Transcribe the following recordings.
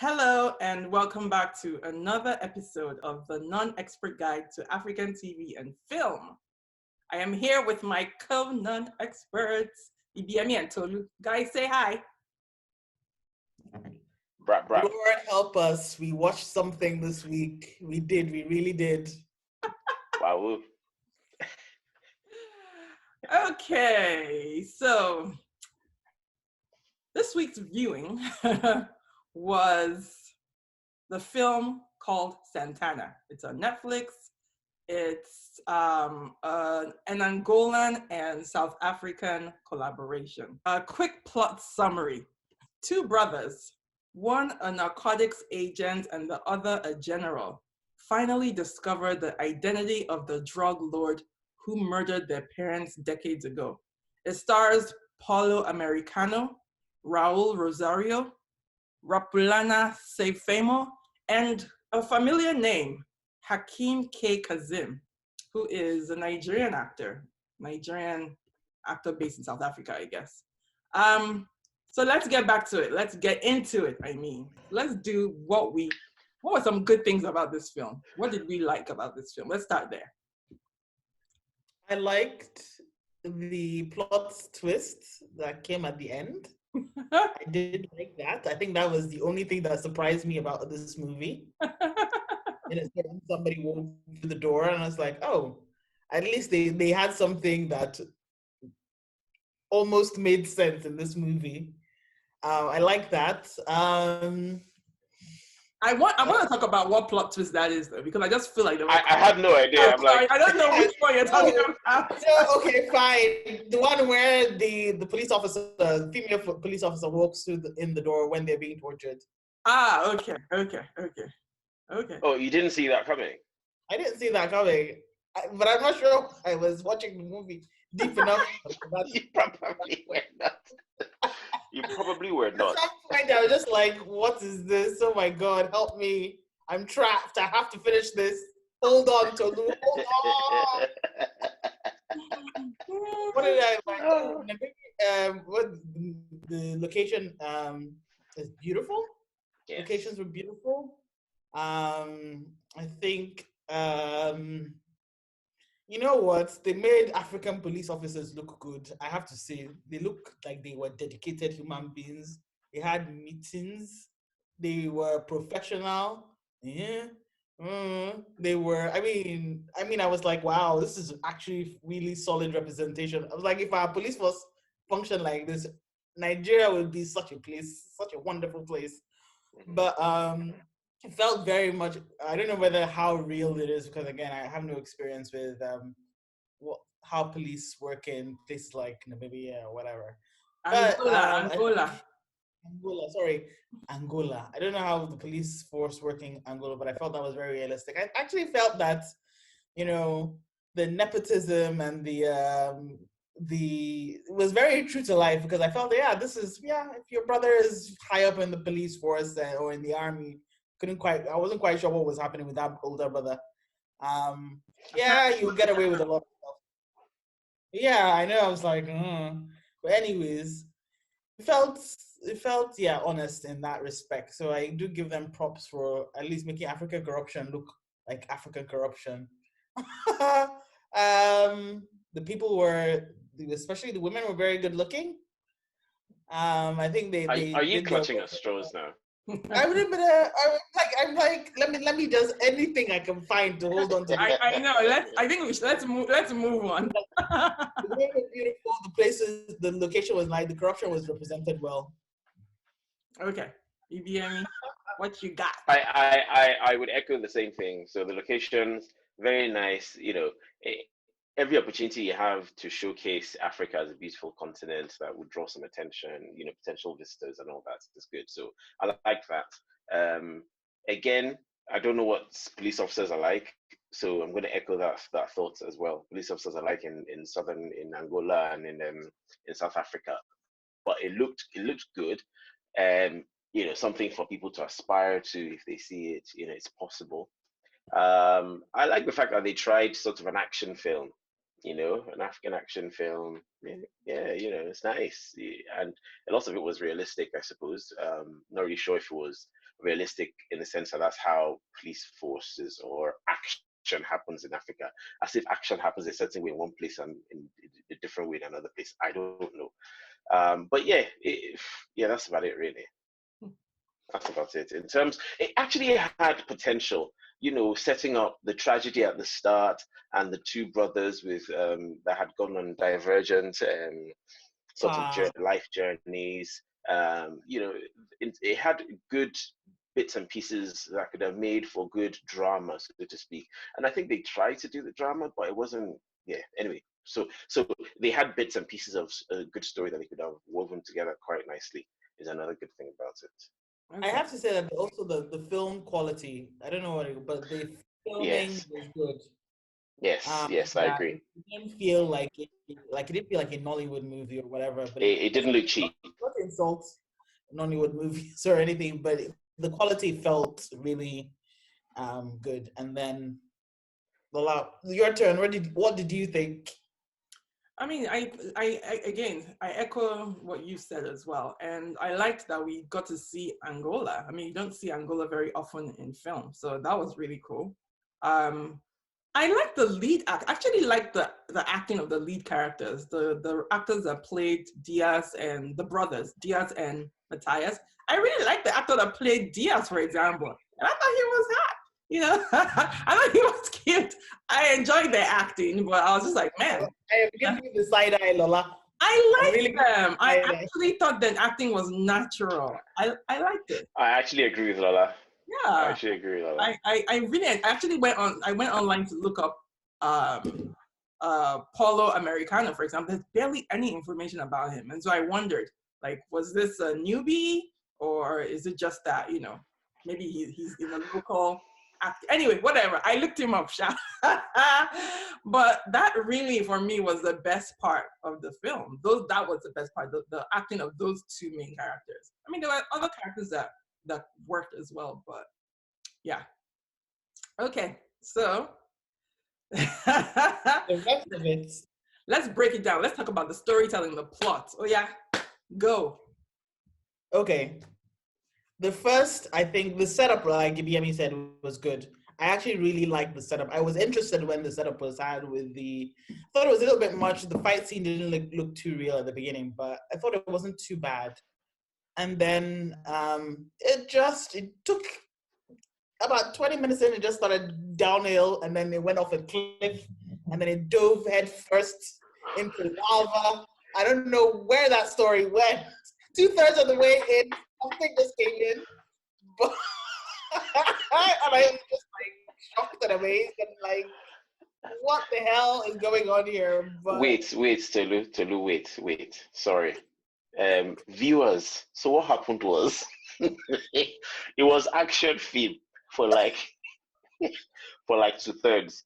Hello and welcome back to another episode of the Non-Expert Guide to African TV and Film. I am here with my co-non-experts, Ibiyemi and Tolu. Guys, say hi. Brap. Lord help us. We watched something this week. We really did. Wow. Okay, so this week's viewing was the film called Santana. It's on Netflix. It's an Angolan and South African collaboration. A quick plot summary. Two brothers, one a narcotics agent and the other a general, finally discover the identity of the drug lord who murdered their parents decades ago. It stars Paulo Americano, Raul Rosario, Rapulana Seifemo, and a familiar name, Hakeem Kae-kazim, who is a Nigerian actor based in South Africa, I guess. So let's get back to it. Let's get into it, Let's do what were some good things about this film? What did we like about this film? Let's start there. I liked the plot twist that came at the end. I did like that. I think that was the only thing that surprised me about this movie. And somebody walked through the door and I was like, oh, at least they had something that almost made sense in this movie. I like that. I want to talk about what plot twist that is, though, because I just feel like I have no idea. I'm sorry, I don't know which one you're talking about. Okay, fine. The one where the police officer, the female police officer, walks through in the door when they're being tortured. Ah, okay. Oh, you didn't see that coming? I didn't see that coming, but I'm not sure I was watching the movie deep enough. You probably were not. You probably were not. At some point, I was just like, what is this? Oh my God, help me. I'm trapped. I have to finish this. Hold on, Tolu. Hold on. What did I like? What the location is beautiful. Yes. Locations were beautiful. I think you know what? They made African police officers look good. I have to say, they look like they were dedicated human beings. They had meetings. They were professional. Yeah. They were. I mean, I was like, wow, this is actually really solid representation. I was like, if our police force functioned like this, Nigeria would be such a place, such a wonderful place. But it felt very much, I don't know how real it is, because again, I have no experience with how police work in places like Namibia or whatever. Angola. Angola. I don't know how the police force work in Angola, but I felt that was very realistic. I actually felt that, the nepotism and it was very true to life, because I felt, if your brother is high up in the police force or in the army, I wasn't quite sure what was happening with that older brother. You get away with a lot of stuff. Yeah, I know. I was like, but anyways, it felt honest in that respect. So I do give them props for at least making African corruption look like African corruption. The people especially the women, were very good looking. I think they Are you clutching at straws now? I'm like, let me just anything I can find to hold on to. I know. Let's move on. The way was beautiful. The places, the location was nice. The corruption was represented well. Okay, Ibiyemi, what you got? I would echo the same thing. So the locations, very nice. Every opportunity you have to showcase Africa as a beautiful continent that would draw some attention, potential visitors and all that is good. So I like that. Again, I don't know what police officers are like, so I'm going to echo that thought as well. Police officers are like in Angola and in South Africa, but it looked good. Something for people to aspire to if they see it. It's possible. I like the fact that they tried sort of an action film. An African action film. It's nice. And a lot of it was realistic, I suppose. Not really sure if it was realistic in the sense that that's how police forces or action happens in Africa, as if action happens a certain way in one place and in a different way in another place. I don't know. But yeah, yeah, that's about it really. That's about it. In terms, it actually had potential, setting up the tragedy at the start and the two brothers with that had gone on divergent sort of life journeys. It had good bits and pieces that could have made for good drama, so to speak. And I think they tried to do the drama, but it wasn't. Yeah. Anyway, so they had bits and pieces of a good story that they could have woven together quite nicely. Is another good thing about it. Okay. I have to say that also the film quality, I don't know what but the filming was good. Yes, I agree. It didn't feel like it didn't feel like a Nollywood movie or whatever. But it didn't look cheap. Not to insult Nollywood movies or anything, but the quality felt really good. And then, Lola, your turn. What did you think? I mean, I echo what you said as well. And I liked that we got to see Angola. I mean, you don't see Angola very often in film. So that was really cool. I like the lead act. I actually like the acting of the lead characters, the actors that played Diaz and the brothers, Diaz and Matthias. I really like the actor that played Diaz, for example. And I thought he was hot. I thought he was cute. I enjoyed their acting, but I was just like, man. I am giving you the side eye, Lola. I liked them. I actually thought that acting was natural. I liked it. I actually agree with Lola. Yeah. I actually agree with Lola. I actually went online to look up Paulo Americano, for example. There's barely any information about him. And so I wondered, like, was this a newbie or is it just that, maybe he's in a local act. Anyway, whatever. I looked him up, but that really, for me, was the best part of the film. That was the best part, the acting of those two main characters. I mean, there were other characters that worked as well, but yeah. Okay, so the rest of it. Let's break it down. Let's talk about the storytelling, the plot. Oh yeah, go. Okay. The first, I think the setup, like Ibiyemi said, was good. I actually really liked the setup. I was interested when the setup was had with I thought it was a little bit much. The fight scene didn't look too real at the beginning, but I thought it wasn't too bad. And then it took about 20 minutes in, it just started downhill, and then it went off a cliff, and then it dove head first into lava. I don't know where that story went. 2/3 of the way in, something just came in, but and I was just like shocked and amazed and like, what the hell is going on here? But wait, Tolu, wait. Sorry. Viewers, so what happened was it was action film for like 2/3.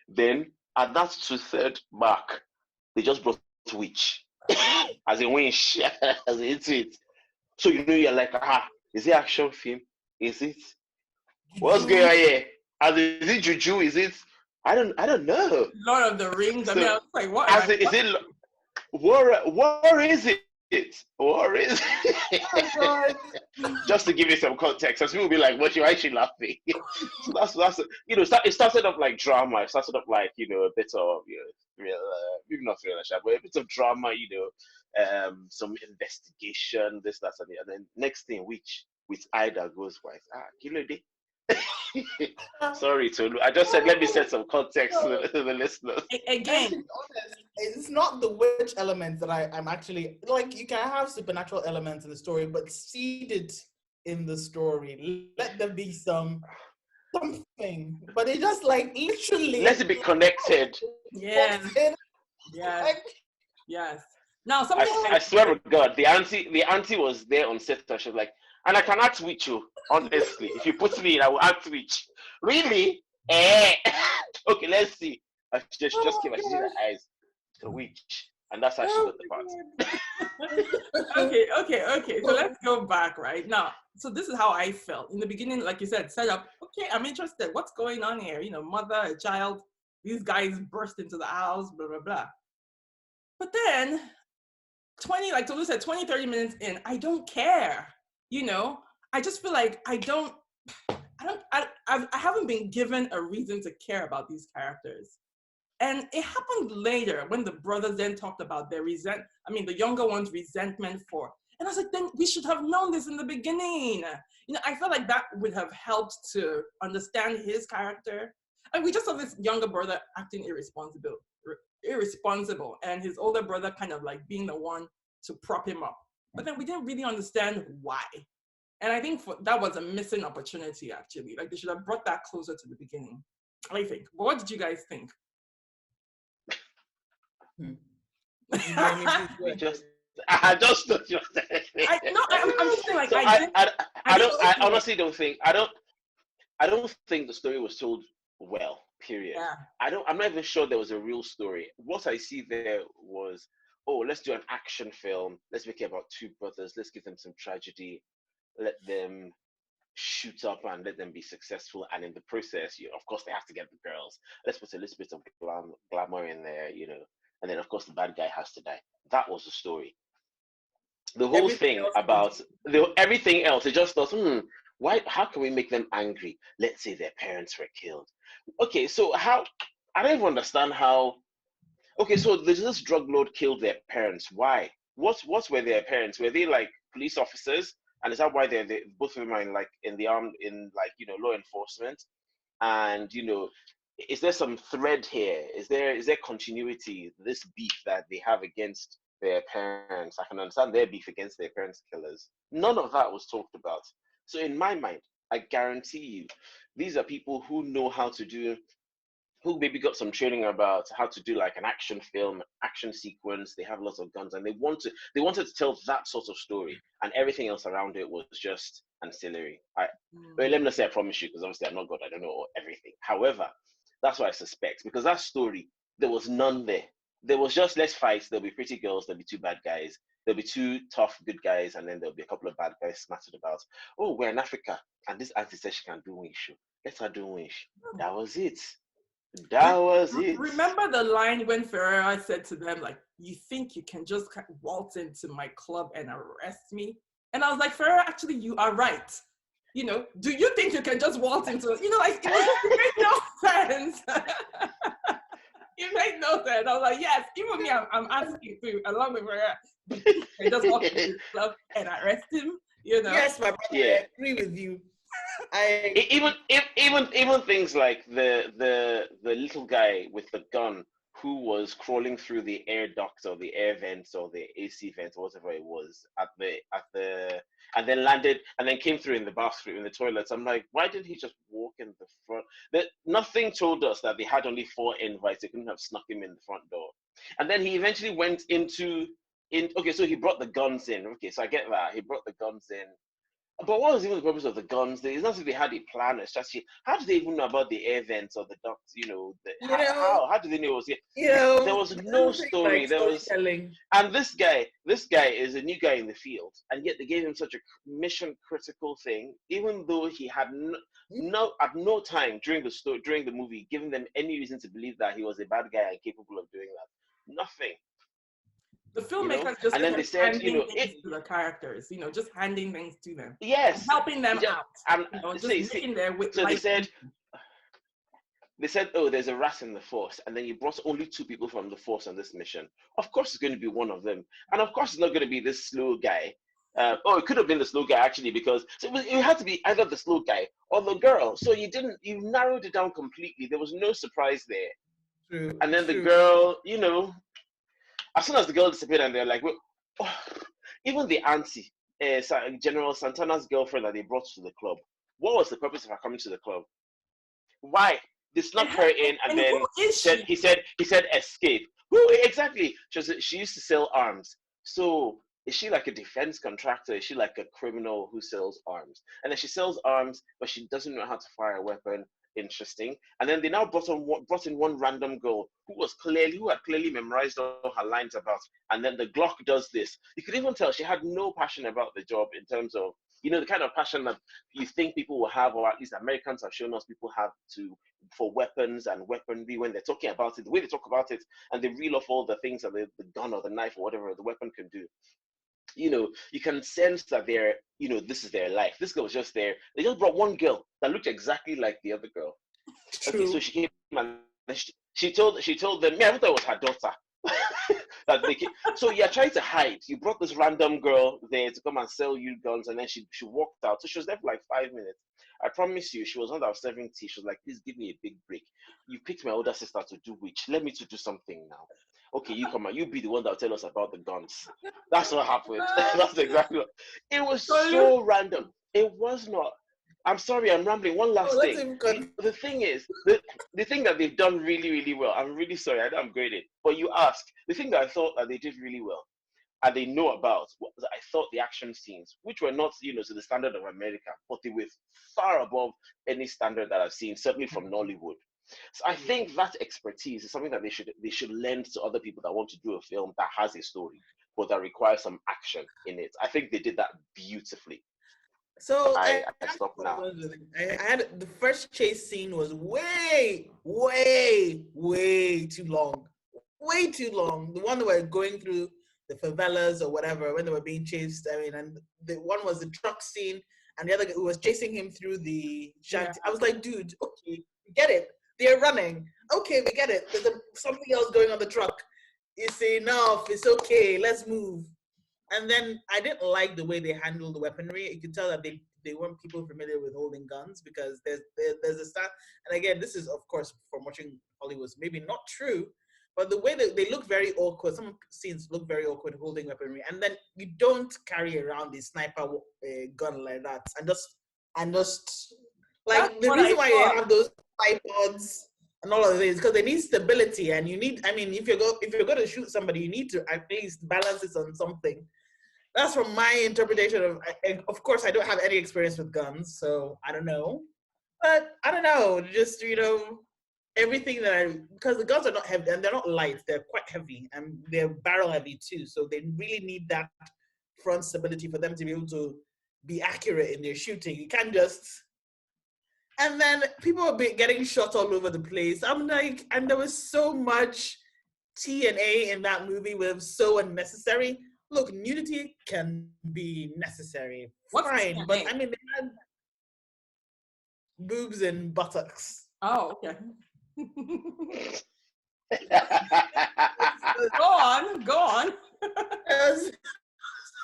Then at that 2/3 mark, they just brought witch as a winch, as into it. So you're like, is it action film? Is it? What's going on here? Is it juju? Is it? I don't know. Lord of the Rings. So, I mean, I was like, what? War is it? War is it? oh Just to give you some context, as people will be like, what, you're actually laughing? So that's it started off like drama. It started off like, a bit of, real, maybe not thriller, but a bit of drama, some investigation, this, that, and the other. And then next thing, which with Ida goes white. Kilo day. Sorry, Tolu. I just said, let me set some context to the listeners. Again, it's not the witch element that I'm actually like. You can have supernatural elements in the story, but seeded in the story, let there be something. But it just like literally. Let it be connected. Yes. Yes. Now, I swear to God, the auntie was there on set, and she was like, and I can act with you, honestly. If you put me in, I will act with you. Really? Okay, let's see. She just came and she did her eyes. The witch. And that's how she got the part. Okay. So let's go back right now. So this is how I felt. In the beginning, like you said, set up, okay, I'm interested. What's going on here? Mother, a child, these guys burst into the house, blah, blah, blah. But then, like Tolu said, 20, 30 minutes in, I don't care. I just feel like I haven't been given a reason to care about these characters. And it happened later when the brothers then talked about their the younger one's resentment for. And I was like, then we should have known this in the beginning. I felt like that would have helped to understand his character. And we just saw this younger brother acting irresponsible, and his older brother kind of like being the one to prop him up. But then we didn't really understand why. And I think that was a missing opportunity, actually. Like, they should have brought that closer to the beginning, I think. But what did you guys think? We just, I just thought you were saying. I'm saying, like, So I honestly don't think, I don't think the story was told well, period. Yeah. I'm not even sure there was a real story. What I see there was, oh, let's do an action film. Let's make it about two brothers. Let's give them some tragedy. Let them shoot up and let them be successful. And in the process, of course, they have to get the girls. Let's put a little bit of glamour in there, And then, of course, the bad guy has to die. That was the story. The whole thing about everything else, it just thought, why? How can we make them angry? Let's say their parents were killed. Okay, so how? I don't even understand how. Okay, so this drug lord killed their parents. Why? What were their parents? Were they like police officers? And is that why they both of them are in the armed, law enforcement? And is there some thread here? Is there continuity? This beef that they have against their parents, I can understand their beef against their parents' killers. None of that was talked about. So in my mind, I guarantee you, these are people who know how to do, who maybe got some training about how to do like an action film, action sequence. They have lots of guns, and they wanted to tell that sort of story, and everything else around it was just ancillary. Well, let me not say I promise you, because obviously I'm not God, I don't know everything. However, that's what I suspect, because that story, there was none there. There was just, let's fight, there'll be pretty girls, there'll be two bad guys, there'll be two tough good guys, and then there'll be a couple of bad guys smattered about. Oh, we're in Africa, and this auntie says she can do wish. Let her do wish. That was it. That was it. Remember the line when Ferreira said to them, like, you think you can just waltz into my club and arrest me? And I was like, Ferreira, actually, you are right. Do you think you can just waltz into, it made no sense. It made no sense. I was like, yes, even me, I'm asking too, along with Ferreira, I just walk into the club and arrest him, Yes, my brother, I agree with you. Even things like the little guy with the gun who was crawling through the air ducts or the air vents or the AC vents or whatever it was at the and then landed and then came through in the bathroom in the toilets. I'm like, why didn't he just walk in the front? Nothing told us that they had only 4 invites. They couldn't have snuck him in the front door. And then he eventually went okay, so he brought the guns in. Okay, so I get that. He brought the guns in. But what was even the purpose of the guns? It's not as if they had a plan, a strategy. How did they even know about the air vents or the ducts? How did they know it was here? There was no story. There was, and this guy is a new guy in the field, and yet they gave him such a mission critical thing, even though he had at no time during the movie given them any reason to believe that he was a bad guy and capable of doing that. Nothing. The filmmakers just and then they said, things to the characters, just handing things to them. Yes. Helping them out. And just making their with. So they said, oh, there's a rat in the force, and then you brought only 2 people from the force on this mission. Of course, it's going to be one of them, and of course, it's not going to be this slow guy. It could have been the slow guy actually, because it had to be either the slow guy or the girl. So you narrowed it down completely. There was no surprise there. True. And then the girl, as soon as the girl disappeared, and they're like, even the auntie, General Santana's girlfriend that they brought to the club, what was the purpose of her coming to the club? Why? They snuck her in, and then he said escape. Who exactly? She used to sell arms. So is she like a defense contractor? Is she like a criminal who sells arms? And then she sells arms, but she doesn't know how to fire a weapon. Interesting. And then they now brought in one random girl who had clearly memorized all her lines about. And then the Glock does this. You could even tell she had no passion about the job, in terms of the kind of passion that you think people will have, or at least Americans have shown us people have for weapons and weaponry when they're talking about it. The way they talk about it, and they reel off all the things that the gun or the knife or whatever the weapon can do. You can sense that they're this is their life. This girl was just there. They just brought one girl that looked exactly like the other girl. True. Okay, so she came and she told them, I thought it was her daughter. So you're trying to hide. You brought this random girl there to come and sell you guns, and then she walked out. So she was there for like 5 minutes. I promise you, she was not serving tea. She was like, please give me a big break. You picked my older sister to do which? Let me to do something now. Okay, you come on. You be the one that'll tell us about the guns. That's what happened. That's exactly what. It was so random. It was not. I'm sorry, I'm rambling. One last thing. The thing is, the thing that they've done really, really well, I'm really sorry, I know I'm graded, but you ask, the thing that I thought that they did really well, and they know about, was I thought the action scenes, which were not, to the standard of America, but they were far above any standard that I've seen, certainly from Nollywood. So I think that expertise is something that they should lend to other people that want to do a film that has a story, but that requires some action in it. I think they did that beautifully. So I stopped now. I had the first chase scene was way too long. Way too long. The one that were going through the favelas or whatever when they were being chased. I mean, and the one was the truck scene, and the other guy who was chasing him through the shanty. Yeah. I was like, dude, okay, we get it. They're running. Okay, we get it. There's something else going on the truck. It's enough. It's okay. Let's move. And then I didn't like the way they handled the weaponry. You could tell that they weren't people familiar with holding guns, because there's a style. And again, this is, of course, from watching Hollywood, maybe not true, but the way that they look very awkward. Some scenes look very awkward holding weaponry. And then you don't carry around the sniper gun like that. And just like, the reason why you have those tripods and all of this, because they need stability, and you need, I mean, if you're going to shoot somebody, you need to at least balance it on something. That's from my interpretation of course, I don't have any experience with guns, so I don't know. But I don't know, just, everything because the guns are not heavy, and they're not light, they're quite heavy, and they're barrel heavy too, so they really need that front stability for them to be able to be accurate in their shooting. You can't just... And then people are getting shot all over the place. I'm like, and there was so much T&A in that movie, was so unnecessary. Look, nudity can be necessary. Fine, but I mean, they had boobs and buttocks. Oh, okay. Go on. There's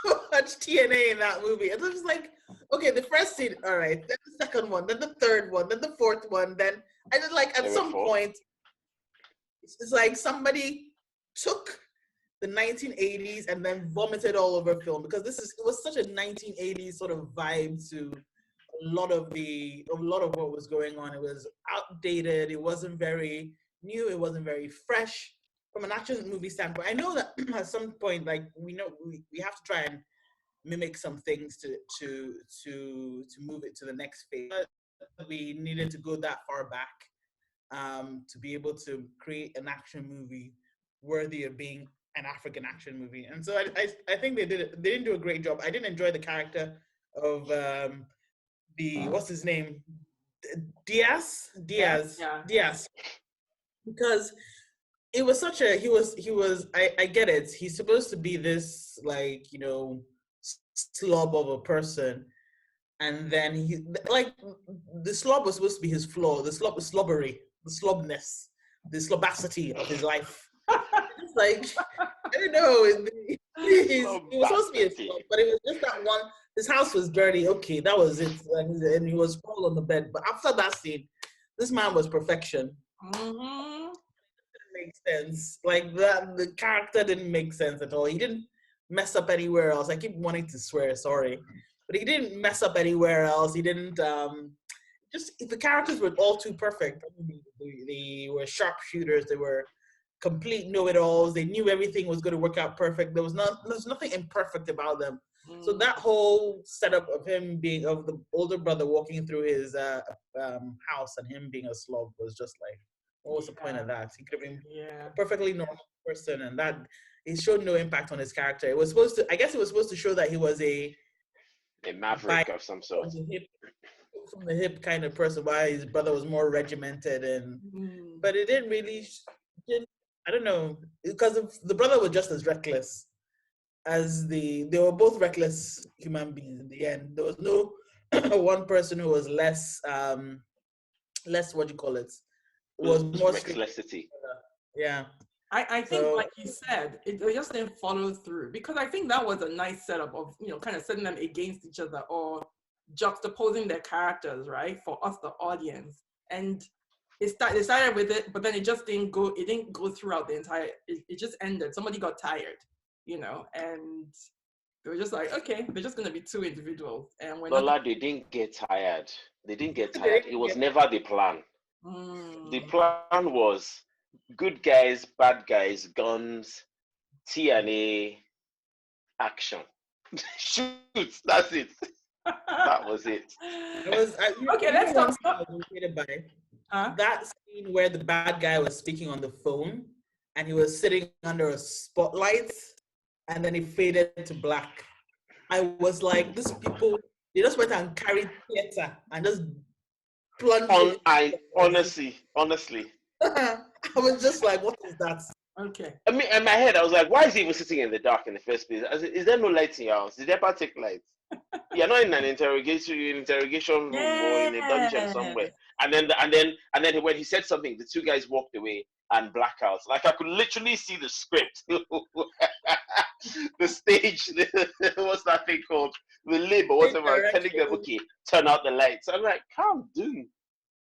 so much T&A in that movie. It was like, okay, the first scene, all right, then the second one, then the third one, then the fourth one, then I just like at some point, it's like somebody took the 1980s and then vomited all over film, because it was such a 1980s sort of vibe to a lot of what was going on. It was outdated. It wasn't very new. It wasn't very fresh from an action movie standpoint. I know that at some point, like, we have to try and mimic some things to move it to the next phase. But we needed to go that far back to be able to create an action movie worthy of being an African action movie. And so I think they didn't do a great job. I didn't enjoy the character of what's his name? Diaz, because it was such a, he was I get it. He's supposed to be this, like, slob of a person, and then he, like, the slob was supposed to be his flaw. The slob was slobbery, the slobness, the slobacity of his life. It's like, I don't know, it was supposed to be a slob, but it was just that one. His house was dirty. Okay, that was it, and he was sprawled on the bed. But after that scene, this man was perfection. Mm-hmm. It didn't make sense. Like, the character didn't make sense at all. He didn't mess up anywhere else. I keep wanting to swear, sorry, but he didn't mess up anywhere else. He didn't. Just, the characters were all too perfect. They were sharpshooters. They were complete know-it-alls. They knew everything was going to work out perfect. There's nothing imperfect about them. So that whole setup of him being, of the older brother walking through his house and him being a slob was just like, what was the point of that? He could have been a perfectly normal person, and that it showed no impact on his character. It was supposed to, I guess it was supposed to show that he was a maverick of some sort. From the hip kind of person, while his brother was more regimented, and but it didn't really, I don't know, because the brother was just as reckless. they were both reckless human beings in the end. There was no one person who was less what do you call it? Was more strict. Recklessity. Yeah. I think, like you said, it just didn't follow through, because I think that was a nice setup of, kind of setting them against each other or juxtaposing their characters, right, for us, the audience. And they started with it, but then it just didn't go. It didn't go throughout the entire. It just ended. Somebody got tired, and they were just like, okay, they're just gonna be two individuals, and we're Lola, not. they didn't get tired. It was never the plan. The plan was good guys, bad guys, guns, TNA, action. Shoot, that's it. That was it. Okay, let's talk about that scene where the bad guy was speaking on the phone and he was sitting under a spotlight and then he faded to black. I was like, these people, they just went and carried theater and just plunged honestly. I was just like, what is that? Okay. I mean, in my head, I was like, why is he even sitting in the dark in the first place? Is there no lights in your house? Did they ever take lights? You're not in an interrogation room or in a dungeon somewhere. And then when he said something, the two guys walked away and blackouts. Like I could literally see the script, the stage, what's that thing called? The lib or whatever, telling them, okay, turn out the lights. I'm like, calm down.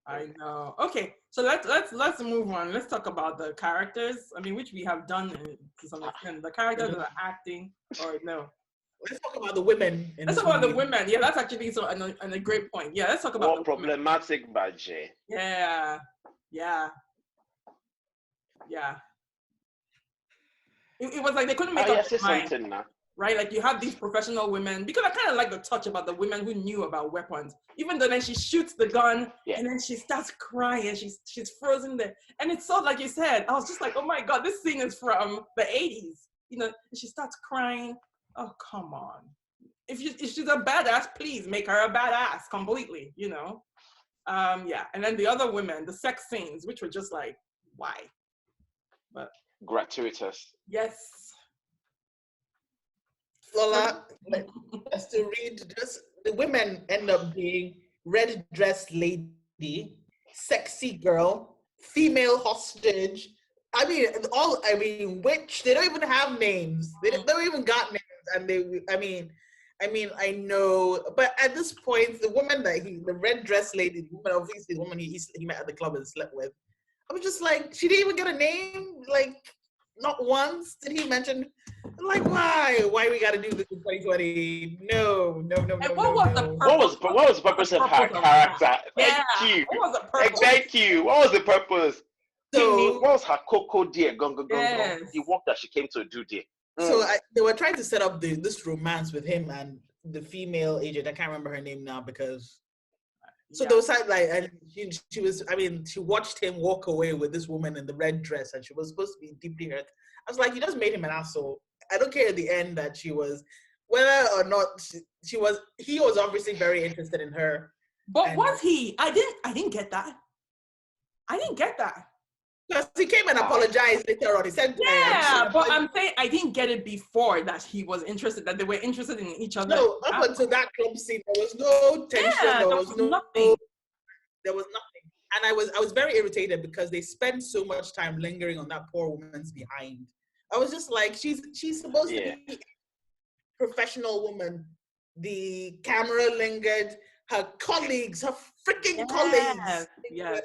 I know. Okay, so let's move on. Let's talk about the characters. I mean, which we have done to some extent. The characters that are acting, or no. Let's talk about the women. Let's talk about the women. Yeah, that's actually and a great point. Yeah, let's talk about what problematic budget. Yeah. It was like they couldn't make up their mind. Right, like you have these professional women, because I kind of like the touch about the women who knew about weapons. Even though then she shoots the gun and then she starts crying, she's frozen there, and it's so, like you said, I was just like, oh my god, this scene is from the 80s, and she starts crying. Oh, come on, if she's a badass, please make her a badass completely, yeah. And then the other women, the sex scenes, which were just like, why? But gratuitous. Yes. Lola, just to read, just the women end up being red dressed lady, sexy girl, female hostage. Witch. They don't even have names. They don't even got names. And I know, but at this point, the woman the red dressed lady, the woman, obviously the woman he met at the club and slept with, I was just like, she didn't even get a name. Like, not once did he mention. Like, why we gotta do this in 2020? No. And what was the purpose of her character? Yeah. Thank you. What was the purpose? So, what was her cocoa dear? Yes. The work that she came to do there. So they were trying to set up this romance with him and the female agent. I can't remember her name now because. So there was like, and she watched him walk away with this woman in the red dress, and she was supposed to be deeply hurt. I was like, you just made him an asshole. I don't care at the end that she was, whether or not he was obviously very interested in her. But was he? I didn't get that. I didn't get that. Because he came and apologized later on. He said, yeah, but I'm saying I didn't get it before that he was interested, that they were interested in each other. No, up until that club scene, there was no tension. Yeah, there was nothing. There was nothing. And I was very irritated because they spent so much time lingering on that poor woman's behind. I was just like, she's supposed to be a professional woman. The camera lingered, her colleagues, her freaking colleagues. Yes.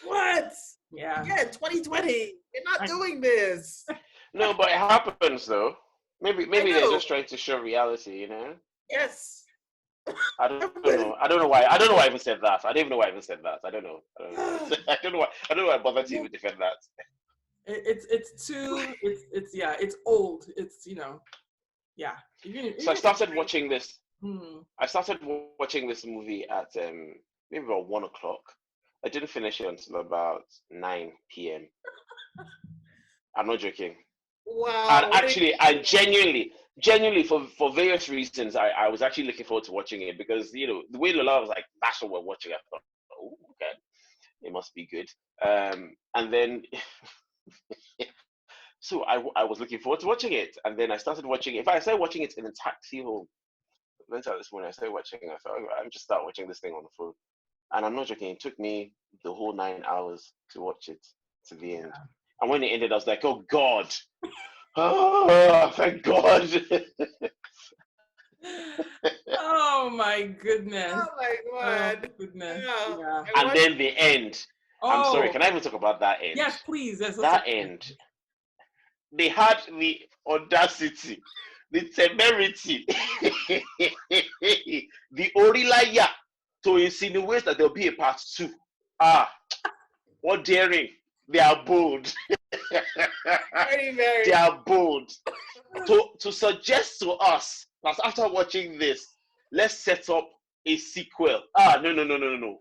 What? Yeah. 2020. You're not doing this. No, but it happens though. Maybe they're just trying to show reality, Yes. I don't know. I don't know why I even said that. I don't even know why I even said that. I don't know. I don't know why I bothered to even defend that. It's old. It's yeah. So I started watching this. I started watching this movie at maybe about 1:00. I didn't finish it until about 9 p.m. I'm not joking. Wow. And actually, I genuinely, for various reasons, I was actually looking forward to watching it because, the way Lola was like, that's what we're watching. I thought, oh, okay, it must be good. And then So I was looking forward to watching it, and then I started watching it. In fact, I started watching it in a taxi home. Went out this morning. I started watching. I thought, I'm just start watching this thing on the phone, and I'm not joking. It took me the whole 9 hours to watch it to the end. And when it ended, I was like, oh God, oh thank God. Oh my goodness. Oh my Oh God. goodness. Yeah. Yeah. I And watched- then the end. I'm sorry. Oh Can I even talk about that end? yes, please. Yes, That end. They had the audacity, the temerity, the orilaya to insinuate that there'll be a part 2. What daring! They are bold. very, very. They are bold to suggest to us that after watching this, let's set up a sequel. No.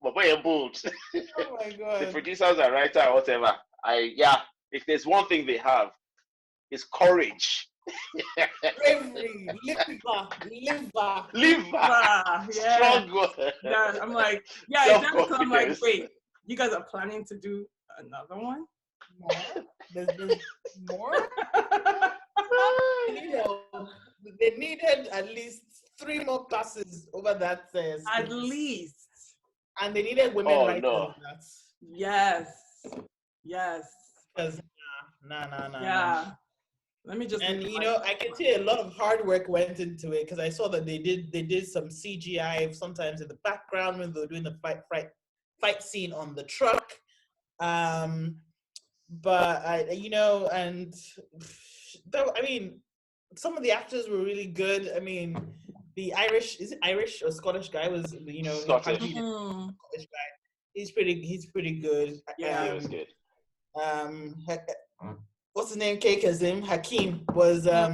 But boy, you're bold. Oh my The God. producers and writer or whatever. If there's one thing they have, it's courage. Bravery, liver. Yeah. Struggle. Yeah, I'm like, yeah, exactly. I'm like, Self-confidence. wait, you guys are planning to do another one? More? There's more? You know, they needed at least 3 more classes over that At space. least. And they needed women Oh, writers. no. Yes. Yes. Because nah. Yeah. Let me just. And you know, I can see a lot of hard work went into it because I saw that they did some CGI sometimes in the background when they were doing the fight scene on the truck. But I mean, some of the actors were really good. I mean, the Irish or Scottish guy was, Scottish. Scottish guy. He's pretty good. Yeah. It was good. What's his name? Kae-kazim Hakim was a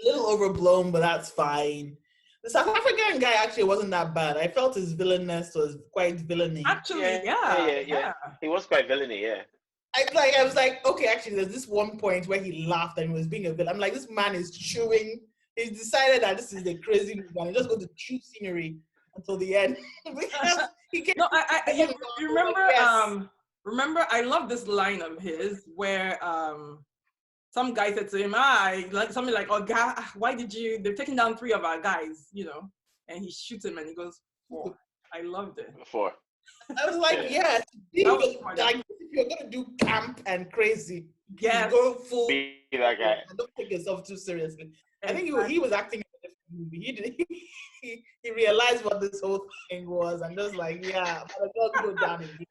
little overblown, but that's fine. The South African guy actually wasn't that bad. I felt his villainous was quite villainy. Actually, Yeah. He was quite villainy, yeah. I was like, okay, actually, there's this one point where he laughed and he was being a villain. I'm like, this man is chewing. He's decided that this is a crazy movie and he's just going to chew scenery until the end. No, you remember? Yes. Remember, I love this line of his where some guy said to him, like something like, "Oh, guy, why did you? They've taken down 3 of our guys, And he shoots him and he goes, 4. I loved it. 4. I was like, yes, like if you're gonna do camp and crazy, yes, go full. Be that guy. Don't take yourself too seriously. I think he was acting in a different movie. He realized what this whole thing was and just like, yeah, but just go down and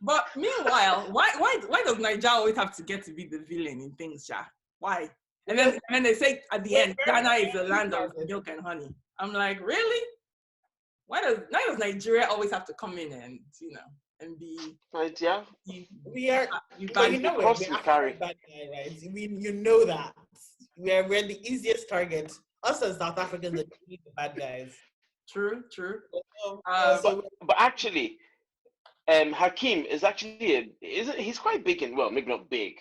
But meanwhile, why does Nigeria always have to get to be the villain in things, ja? Why? And then they say at the end, Ghana is the land of milk and honey. I'm like, really? Why does Nigeria always have to come in and and be? Right, yeah. We are. But you know we're a bad guy, right? You know that we're the easiest target. Us as South Africans are the bad guys. True. But actually, Hakim is actually he's quite big in, well, maybe not big,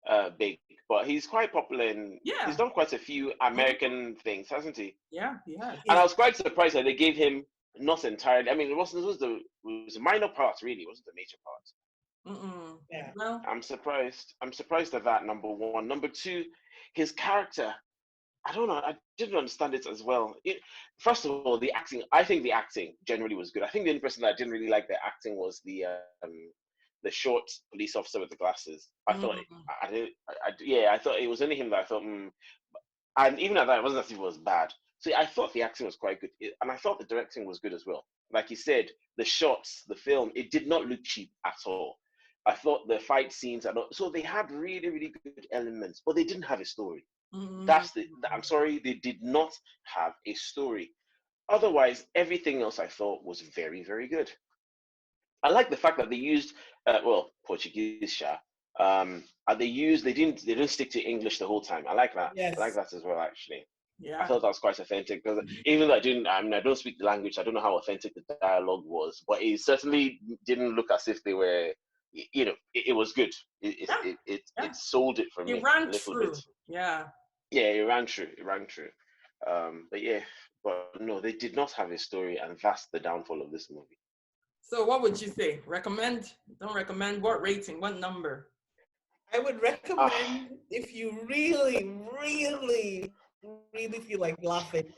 but he's quite popular in. Yeah. He's done quite a few American things, hasn't he? Yeah, he has. And I was quite surprised that they gave him not entirely. I mean, it was a minor part, really. It wasn't a major part. Yeah. Well, I'm surprised. I'm surprised at that. Number one. Number two, his character. I don't know. I didn't understand it as well. First of all, the acting. I think the acting generally was good. I think the only person that I didn't really like their acting was the short police officer with the glasses. I thought. I thought it was only him that I thought. And even at that, it wasn't as if it was bad. So I thought the acting was quite good, and I thought the directing was good as well. Like you said, the shots, the film, it did not look cheap at all. I thought the fight scenes so they had really, really good elements, but they didn't have a story. I'm sorry, they did not have a story. Otherwise, everything else I thought was very, very good. I like the fact that they used Portuguese, and they didn't stick to English the whole time. I like that. Yes. I like that as well, actually. yeah. I thought that was quite authentic because even though I don't speak the language, I don't know how authentic the dialogue was, but it certainly didn't look as if they were, it was good. It sold it for me It ran a little true. bit. Yeah. Yeah, it ran true. But no, they did not have a story, and that's the downfall of this movie. So what would you say? Recommend? Don't recommend? What rating? What number? I would recommend if you really, really, really feel like laughing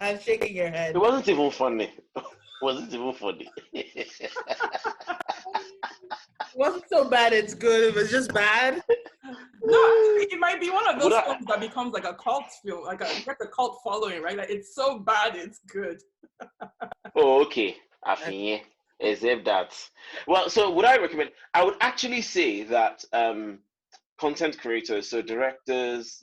and shaking your head. It wasn't even funny. It wasn't even funny. It wasn't so bad, it's good. It was just bad. No, it might be one of those Would I- films that becomes like a cult film, it gets a cult following, right? Like it's so bad, it's good. Oh, okay. I think as if that. Well, so would I recommend? I would actually say that content creators, so directors,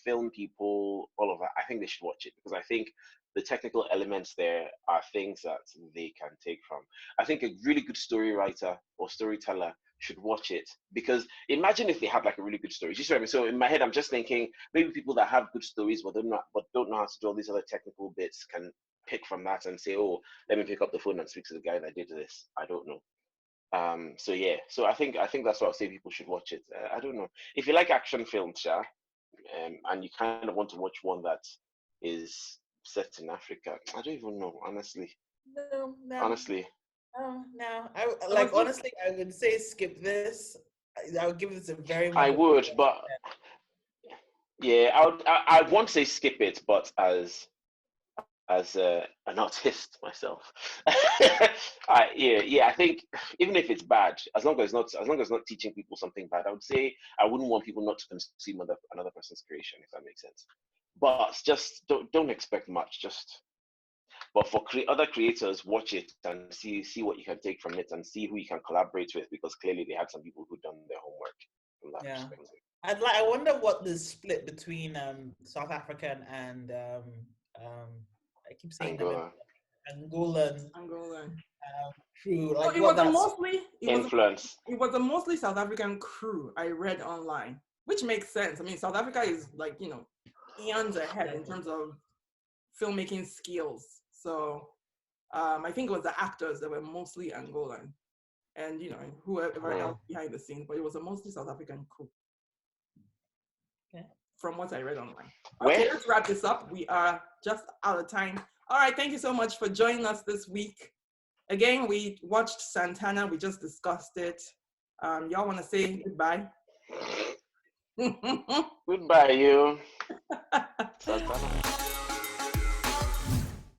film people, all of that, I think they should watch it because I think the technical elements there are things that they can take from. I think a really good story writer or storyteller should watch it because imagine if they had like a really good story. You see what I mean? So in my head, I'm just thinking maybe people that have good stories but don't know how to do all these other technical bits can pick from that and say, oh, let me pick up the phone and speak to the guy that did this. I don't know. So yeah, so I think that's why I'll say people should watch it. I don't know if you like action films, yeah, and you kind of want to watch one that is set in Africa. I don't even know, honestly. No. Honestly, No. Honestly, I would say skip this. I would give this a very much. I would, but yeah, I won't say skip it, but as an artist myself, I think even if it's bad, as long as it's not teaching people something bad, I would say I wouldn't want people not to consume another person's creation, if that makes sense. But just don't expect much. But for other creators, watch it and see what you can take from it and see who you can collaborate with because clearly they had some people who done their homework from that perspective. I wonder what the split between South African and I keep saying Angola. Angolan crew. So Like it what was a that's mostly Influence. it was a mostly South African crew I read online, which makes sense. I mean, South Africa is like, eons ahead in terms of filmmaking skills. So I think it was the actors that were mostly Angolan and, whoever else behind the scenes, but it was a mostly South African crew. Okay. From what I read online. Okay, let's wrap this up. We are just out of time. All right, thank you so much for joining us this week. Again, we watched Santana. We just discussed it. Y'all want to say goodbye? Goodbye, you. Santana.